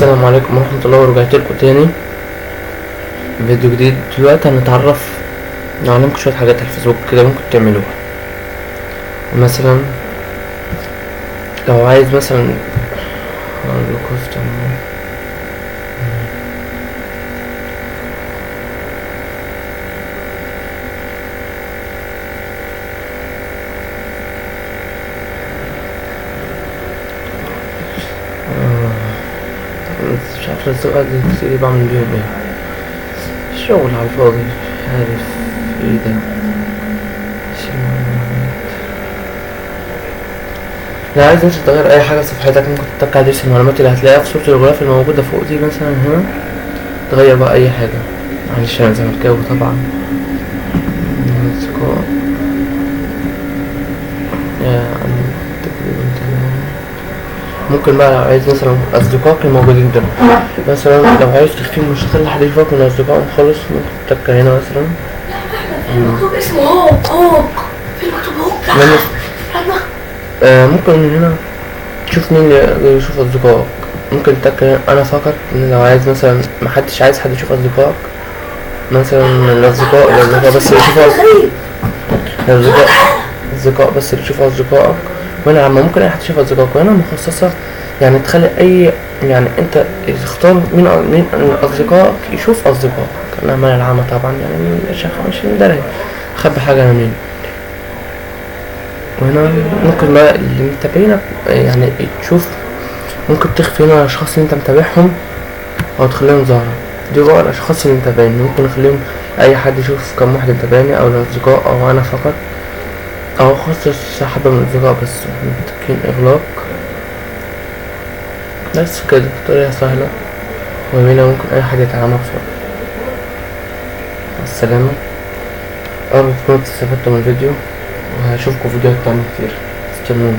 السلام عليكم ورحمة الله، ورجعت لكم تاني فيديو جديد. دلوقتي هنتعرف نعلمكم شوية حاجات على الفيسبوك كده ممكن تعملوها. مثلا لو عايز مثلا هقولكوا استنوا. مش عارف الأصدقاء دي كتير بعمل بيهم ايه، شغل على الفاضي، مش عارف ايه ده. لو عايز انت تغير اي حاجة في صفحتك ممكن تتك على درس المعلومات اللي هتلاقيها في صورة الغلاف الموجودة فوق دي مثلا هنا. تغير بقى اي حاجة، معلش انا زملكاوي طبعا. أصدقاء يا تقريبا تمام. ممكن بقى لو عايز مثلا أصدقائك الموجودين دول، مثلا لو عايز تختم مش تخلي حد يشوفك من أصدقائهم خالص، ممكن تتك هنا مثلا. المكتوب اسمه هوك في المكتوب هوك. ممكن من هنا تشوف مين اللي يشوف أصدقائك. ممكن تتك هنا أنا فقط، لو عايز مثلا محدش عايز حد يشوف أصدقائك، مثلا الأصدقاء بس اللي يشوفوا الأصدقاء بس اللي يشوفوا أصدقائك. وهنا عامة ممكن أي حد يشوف أصدقائك، وهنا مخصصة يعني تخلي أي يعني أنت تختار مين من أصدقائك يشوف أصدقائك. الأمانة العامة طبعا يعني مش درجة أخبي حاجة أنا مين. وهنا ممكن بقى اللي متابعينك يعني تشوف، ممكن تخفي هنا الأشخاص اللي أنت متابعهم أو تخليهم ظاهرة. دي بقى الأشخاص اللي متابعيني، ممكن أخليهم أي حد يشوف كم واحد متابعني أو الأصدقاء أو أنا فقط، أو أخصص حبة من الأصدقاء بس. محتاجين إغلاق بس كده، بطريقة سهلة وجميلة ممكن أي حد يتعامل بسرعة. السلامة، أرجو تكونوا استفدتوا من الفيديو، وهشوفكم فيديوهات تانية كتير. استنوني.